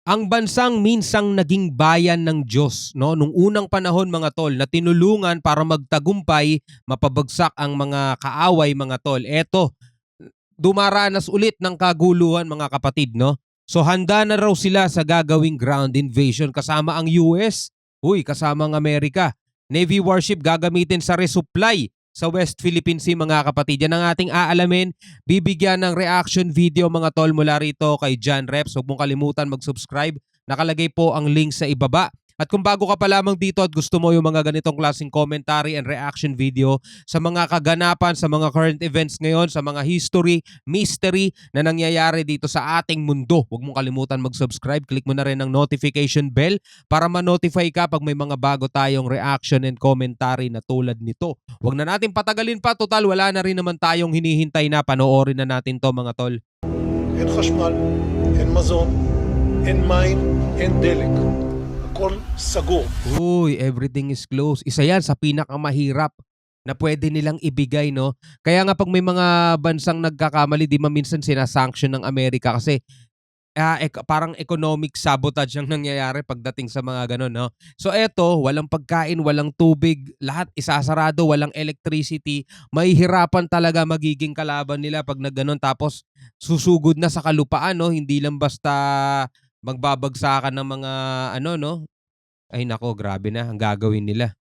Ang bansang minsang naging bayan ng Diyos, no, nung unang panahon mga tol, na tinulungan para magtagumpay, mapabagsak ang mga kaaway mga tol. Eto, dumaranas ulit ng kaguluhan mga kapatid, no? So handa na raw sila sa gagawing ground invasion kasama ang US, kasama ang Amerika. Navy warship gagamitin sa resupply sa West Philippine Sea mga kapatid. Yan ang ating aalamin. Bibigyan ng reaction video mga tol mula rito kay John Reps. Huwag mong kalimutan mag-subscribe. Nakalagay po ang link sa ibaba. At kung bago ka pa lamang dito at gusto mo yung mga ganitong klaseng commentary and reaction video sa mga kaganapan, sa mga current events ngayon, sa mga history, mystery na nangyayari dito sa ating mundo, huwag mong kalimutan mag-subscribe. Click mo na rin ang notification bell para ma-notify ka pag may mga bago tayong reaction and commentary na tulad nito. Huwag na natin patagalin pa. Total, wala na rin naman tayong hinihintay na. Panoorin na natin to mga tol. אין חשמל, אין מזון, אין מים, אין דלק. הכל סגור. Everything is closed. Isa yan sa pinakamahirap na pwede nilang ibigay, no? Kaya nga pag may mga bansang nagkakamali, di minsan sinasanction ng Amerika kasi parang economic sabotage ang nangyayari pagdating sa mga ganun, no? So eto, walang pagkain, walang tubig, lahat isasarado, walang electricity. Mahihirapan talaga magiging kalaban nila pag nagganon, tapos susugod na sa kalupaan, no? Hindi lang basta magbabagsakan ng mga ano, no? Ay nako, grabe na ang gagawin nila.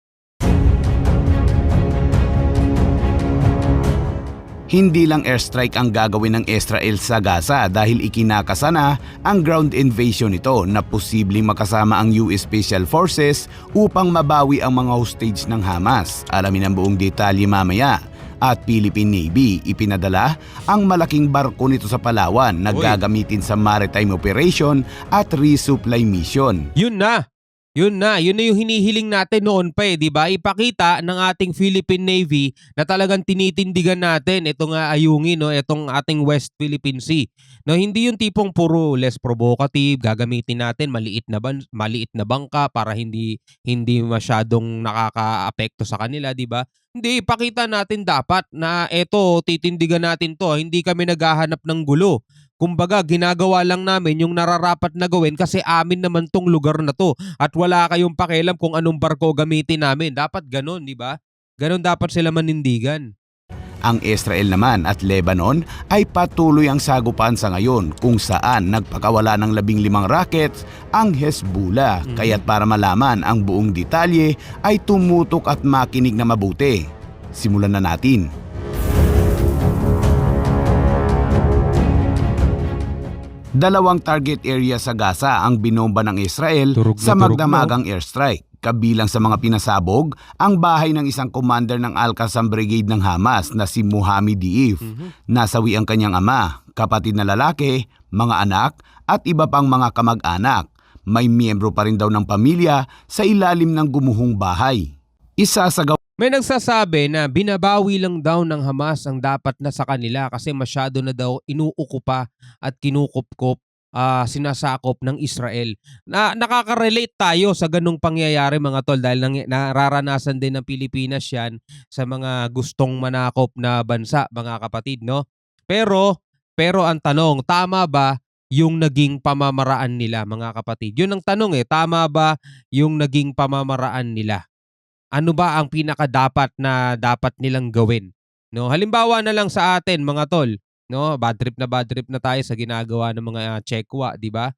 Hindi lang airstrike ang gagawin ng Israel sa Gaza dahil ikinakasa na ang ground invasion nito na posibleng makasama ang US Special Forces upang mabawi ang mga hostage ng Hamas. Alamin ang buong detalye mamaya. At Philippine Navy ipinadala ang malaking barko nito sa Palawan na gagamitin sa maritime operation at resupply mission. Yun na yung hinihiling natin noon pa di ba? Ipakita ng ating Philippine Navy na talagang tinitindigan natin itong ayungin, no, itong ating West Philippine Sea. No, hindi yung tipong puro less provocative, gagamitin natin maliit na bangka para hindi masyadong nakakaapekto sa kanila, di ba? Hindi, ipakita natin dapat na eto, titindigan natin to, hindi kami naghahanap ng gulo. Kumbaga, ginagawa lang namin yung nararapat na gawin kasi amin naman tong lugar na to at wala kayong pakialam kung anong barko gamitin namin. Dapat ganun, di ba? Ganun dapat sila manindigan. Ang Israel naman at Lebanon ay patuloy ang sagupan sa ngayon kung saan nagpakawala ng 15 rockets ang Hezbollah. Kaya't para malaman ang buong detalye ay tumutok at makinig na mabuti. Simulan na natin. Dalawang target area sa Gaza ang binomba ng Israel sa magdamagang airstrike. Kabilang sa mga pinasabog ang bahay ng isang commander ng Al-Qassam Brigade ng Hamas na si Mohammed Deif. Nasawi ang kanyang ama, kapatid na lalaki, mga anak at iba pang mga kamag-anak. May miyembro pa rin daw ng pamilya sa ilalim ng gumuhong bahay. May nagsasabi na binabawi lang daw ng Hamas ang dapat na sa kanila kasi masyado na daw inuukupa at kinukupkop, sinasakop ng Israel. Nakaka-relate tayo sa ganung pangyayari mga tol dahil nararanasan din ng Pilipinas yan sa mga gustong manakop na bansa mga kapatid, no? Pero ang tanong, tama ba yung naging pamamaraan nila mga kapatid? Yun ang tanong tama ba yung naging pamamaraan nila? Ano ba ang pinakadapat na dapat nilang gawin? No, halimbawa na lang sa atin mga tol, no, bad trip na tayo sa ginagawa ng mga Chekwa, di ba?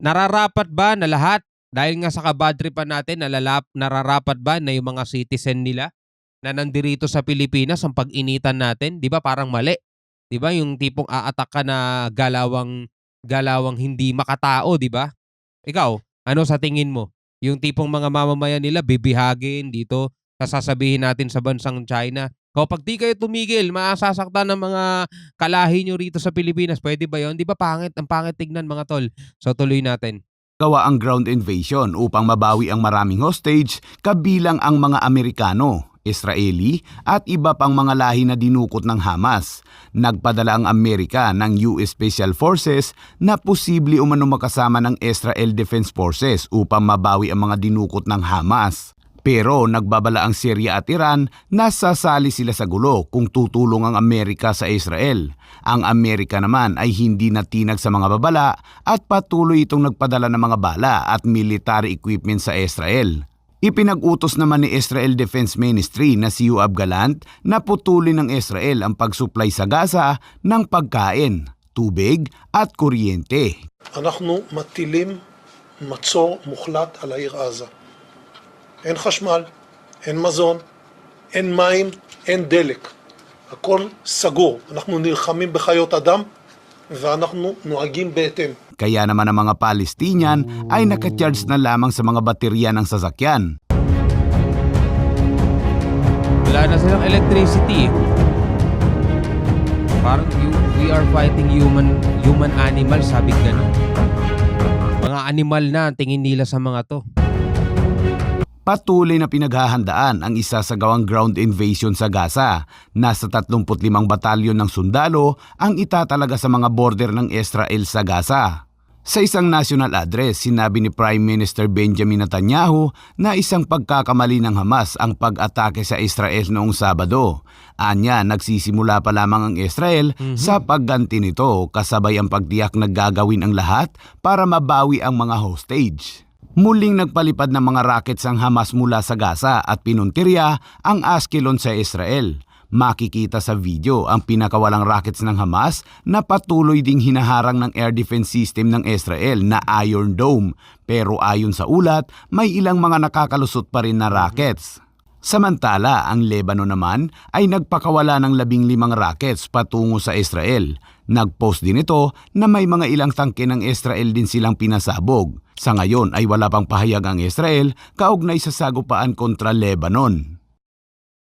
Nararapat ba na lahat dahil nga sa kabad tripan natin, nararapat ba na yung mga citizen nila na nandirito sa Pilipinas ang pag-initan natin? Di ba parang mali? Di ba yung tipong aatak ka na galawang hindi makatao, di ba? Ikaw, ano sa tingin mo? Yung tipong mga mamamayan nila bibihagin dito, sasabihin natin sa bansang China, kapag di kayo tumigil, masasaktan ng mga kalahi nyo rito sa Pilipinas. Pwede ba yun? Di ba pangit? Ang pangit tignan mga tol. So tuloy natin. Gawa ang ground invasion upang mabawi ang maraming hostage kabilang ang mga Amerikano, Israeli at iba pang mga lahi na dinukot ng Hamas. Nagpadala ang Amerika ng US Special Forces na posible umano makasama ng Israel Defense Forces upang mabawi ang mga dinukot ng Hamas. Pero nagbabala ang Syria at Iran na sasali sila sa gulo kung tutulong ang Amerika sa Israel. Ang Amerika naman ay hindi natinag sa mga babala at patuloy itong nagpadala ng mga bala at military equipment sa Israel. Ipinag-utos naman ni Israel Defense Ministry na si Yoav Gallant na putulin ng Israel ang pag-supply sa Gaza ng pagkain, tubig at kuryente. אנחנו מטילים מצור מוחלט על העיר עזה. אין חשמל, אין מזון, אין מים, אין דלק. הכל סגור. אנחנו נלחמים בחיות אדם ואנחנו נוהגים בהתאם. Kaya naman ang mga Palestinian ay nakacharge na lamang sa mga baterya ng sasakyan. Wala na silang electricity. Parang we are fighting human animal, sabi ganun. Mga animal na ang tingin nila sa mga to. Patuloy na pinaghahandaan ang isasagawang ground invasion sa Gaza. Nasa 35 batalyon ng sundalo ang itatalaga sa mga border ng Israel sa Gaza. Sa isang national address, sinabi ni Prime Minister Benjamin Netanyahu na isang pagkakamali ng Hamas ang pag-atake sa Israel noong Sabado. Anya, nagsisimula pa lamang ang Israel sa pagganti nito kasabay ang pagtiyak na gagawin ang lahat para mabawi ang mga hostage. Muling nagpalipad ng mga rockets ang Hamas mula sa Gaza at pinuntirya ang Askelon sa Israel. Makikita sa video ang pinakawalang rockets ng Hamas na patuloy ding hinaharang ng air defense system ng Israel na Iron Dome. Pero ayon sa ulat, may ilang mga nakakalusot pa rin na rockets. Samantala, ang Lebanon naman ay nagpakawala ng 15 rockets patungo sa Israel. Nagpost din ito na may mga ilang tangke ng Israel din silang pinasabog. Sa ngayon ay wala pang pahayag ang Israel kaugnay sa sagupaan kontra Lebanon.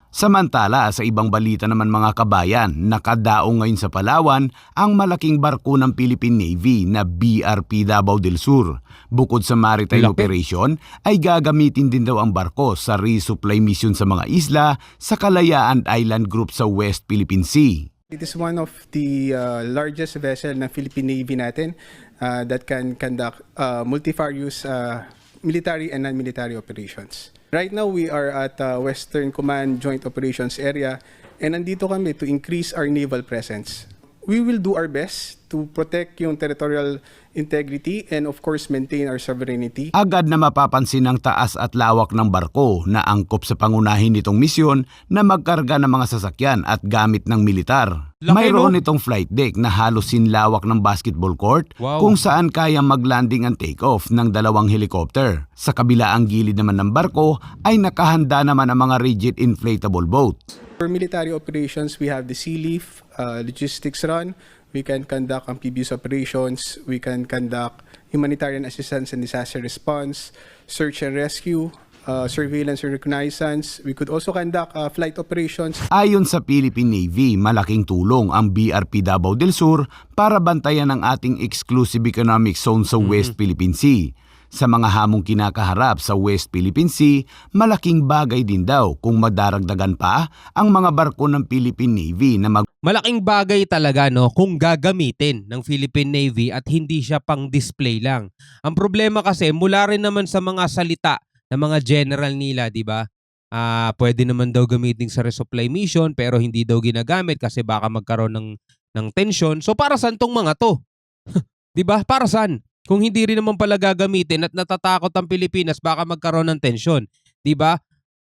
Samantala, sa ibang balita naman mga kabayan, nakadaong ngayon sa Palawan ang malaking barko ng Philippine Navy na BRP Davao del Sur. Bukod sa maritime operation, ay gagamitin din daw ang barko sa resupply mission sa mga isla sa Kalayaan Island Group sa West Philippine Sea. It is one of the largest vessel ng Philippine Navy natin that can conduct multifarious military and non-military operations. Right now, we are at Western Command Joint Operations Area and nandito kami to increase our naval presence. We will do our best to protect yung territorial integrity and of course maintain our sovereignty. Agad na mapapansin ang taas at lawak ng barko na angkop sa pangunahin nitong misyon na magkarga ng mga sasakyan at gamit ng militar. Laki, Mayroon no? itong flight deck na halos sinlawak ng basketball court kung saan kayang maglanding ang take-off ng 2 helicopter. Sa kabilaang gilid naman ng barko ay nakahanda naman ang mga rigid inflatable boat. For military operations, we have the Sea Leaf logistics run. We can conduct amphibious operations. We can conduct humanitarian assistance and disaster response, search and rescue, surveillance and reconnaissance. We could also conduct flight operations. Ayon sa Philippine Navy, malaking tulong ang BRP Davao del Sur para bantayan ang ating exclusive economic zone sa West Philippine Sea. Sa mga hamong kinakaharap sa West Philippine Sea, malaking bagay din daw kung madaragdagan pa ang mga barko ng Philippine Navy na Malaking bagay talaga no kung gagamitin ng Philippine Navy at hindi siya pang display lang. Ang problema kasi mula rin naman sa mga salita ng mga general nila, di ba? Pwede naman daw gamitin sa resupply mission pero hindi daw ginagamit kasi baka magkaroon ng tension. So para saan tong mga to? Di ba? Para saan? Kung hindi rin naman pala gagamitin at natatakot ang Pilipinas baka magkaroon ng tension, 'di ba?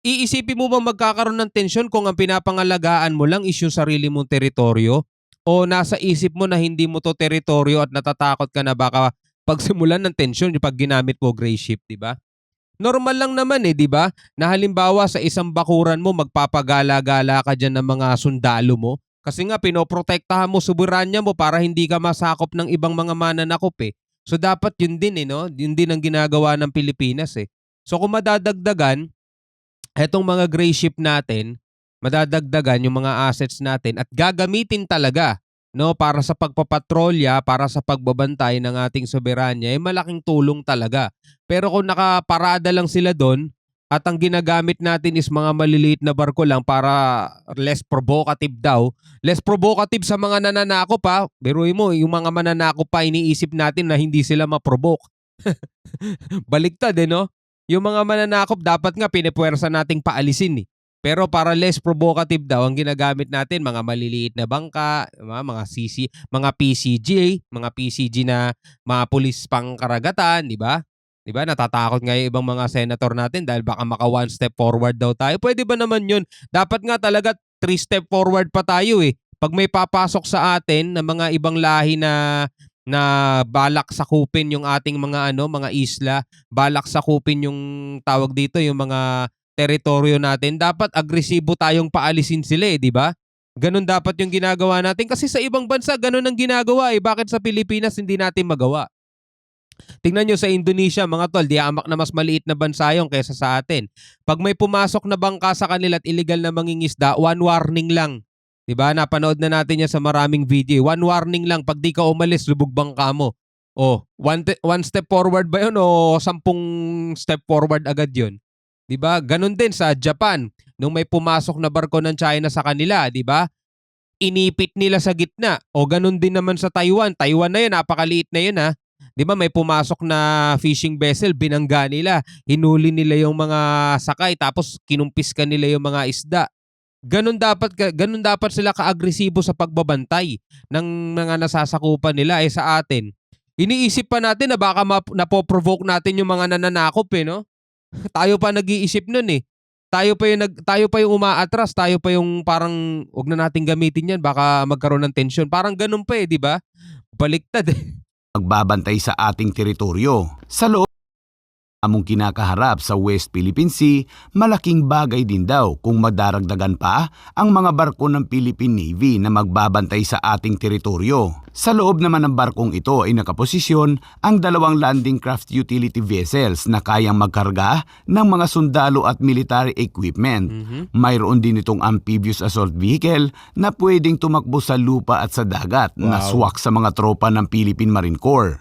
Iisipin mo ba magkakaroon ng tension kung ang pinapangalagaan mo lang is yung sarili mong teritoryo o nasa isip mo na hindi mo to teritoryo at natatakot ka na baka pagsimulan ng tension yung pag ginamit mo gray ship, 'di ba? Normal lang naman 'di ba? Na halimbawa sa isang bakuran mo magpapagala-gala ka diyan ng mga sundalo mo kasi nga pinoprotektahan mo soberanya mo para hindi ka masakop ng ibang mga mananakop eh. So dapat yun din no? Yun din ang ginagawa ng Pilipinas eh. So kung madadagdagan, etong mga gray ship natin, madadagdagan yung mga assets natin at gagamitin talaga no para sa pagpapatrolya, para sa pagbabantay ng ating soberanya, ay malaking tulong talaga. Pero kung nakaparada lang sila doon at ang ginagamit natin is mga maliliit na barko lang para less provocative daw. Less provocative sa mga nananakop ha. Biruin mo, yung mga mananakop pa iniisip natin na hindi sila maprovoke. Baliktad no? Yung mga mananakop dapat nga pinepuwersa nating paalisin eh. Pero para less provocative daw ang ginagamit natin mga maliliit na bangka, mga mga PCG, mga PCG na mga pulis pangkaragatan, di ba? Di ba? Natatakot nga yung ibang mga senator natin dahil baka maka one step forward daw tayo. Pwede ba naman yun? Dapat nga talaga 3 step forward pa tayo eh. Pag may papasok sa atin na mga ibang lahi na balak sakupin yung ating mga mga isla, balak sakupin yung tawag dito, yung mga teritoryo natin, dapat agresibo tayong paalisin sila eh, di ba? Ganun dapat yung ginagawa natin kasi sa ibang bansa ganun ang ginagawa eh. Bakit sa Pilipinas hindi natin magawa? Tingnan nyo sa Indonesia, mga tol, di amak na mas maliit na bansa yun kaysa sa atin. Pag may pumasok na bangka sa kanila at illegal na mangingisda, one warning lang. 'Di ba? Napanood na natin yan sa maraming video. One warning lang, pag di ka umalis, lubog bangka mo. Oh, one step forward ba yun o 10 step forward agad yun? 'Di ba? Ganun din sa Japan. Nung may pumasok na barko ng China sa kanila, 'di ba? Inipit nila sa gitna. O ganun din naman sa Taiwan. Taiwan na yun, napakaliit na yun ha. 'Di ba may pumasok na fishing vessel, binangga nila, hinuli nila yung mga sakay tapos kinumpiska nila yung mga isda. Ganun dapat sila kaagresibo sa pagbabantay ng mga nasasakupan nila eh sa atin. Iniisip pa natin na baka napoprovoke natin yung mga nananakop eh, no? Tayo pa nag-iisip nun eh. Tayo pa yung umaatras, tayo pa yung parang wag na nating gamitin yan, baka magkaroon ng tensyon. Parang ganun pa eh, di ba? Baliktad eh. Magbabantay sa ating teritoryo. Sa loob among kinakaharap sa West Philippine Sea, malaking bagay din daw kung madaragdagan pa ang mga barko ng Philippine Navy na magbabantay sa ating teritoryo. Sa loob naman ng barkong ito ay nakaposisyon ang 2 landing craft utility vessels na kayang magkarga ng mga sundalo at military equipment. Mayroon din itong amphibious assault vehicle na pwedeng tumakbo sa lupa at sa dagat na swak sa mga tropa ng Philippine Marine Corps.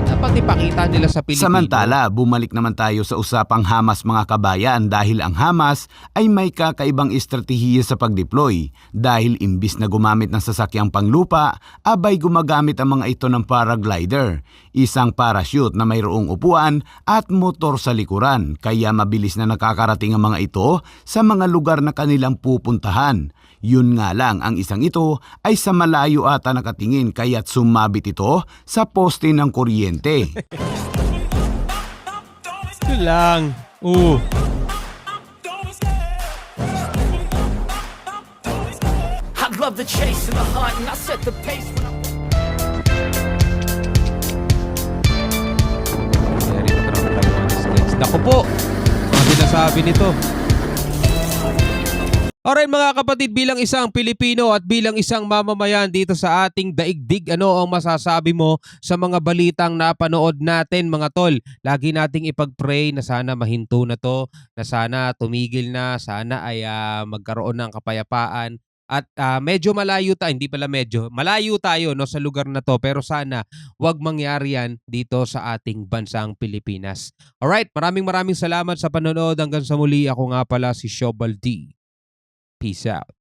Dapat ipakita nila sa Pilipino. Samantala, bumalik naman tayo sa usapang Hamas mga kabayan dahil ang Hamas ay may kakaibang estratehiya sa pag-deploy dahil imbis na gumamit ng sasakyang panglupa, abay gumagamit ang mga ito ng paraglider, isang parachute na mayroong upuan at motor sa likuran kaya mabilis na nakakarating ang mga ito sa mga lugar na kanilang pupuntahan. Yun nga lang, ang isang ito ay sa malayo ata nakatingin kaya't sumabit ito sa poste ng kuryente. Yun lang. I love the chase and the hunt, and I set the pace when I'm Very true. Naku po, mga sinasabi nito. Alright mga kapatid, bilang isang Pilipino at bilang isang mamamayan dito sa ating daigdig, ano ang masasabi mo sa mga balitang napanood natin mga tol? Lagi nating ipag-pray na sana mahinto na to, na sana tumigil na, sana ay magkaroon ng kapayapaan. At medyo malayo tayo, hindi pala medyo, malayo tayo no, sa lugar na to, pero sana wag mangyari yan dito sa ating bansang Pilipinas. Alright, maraming salamat sa panonood. Hanggang sa muli, ako nga pala si Shobal D. Peace out.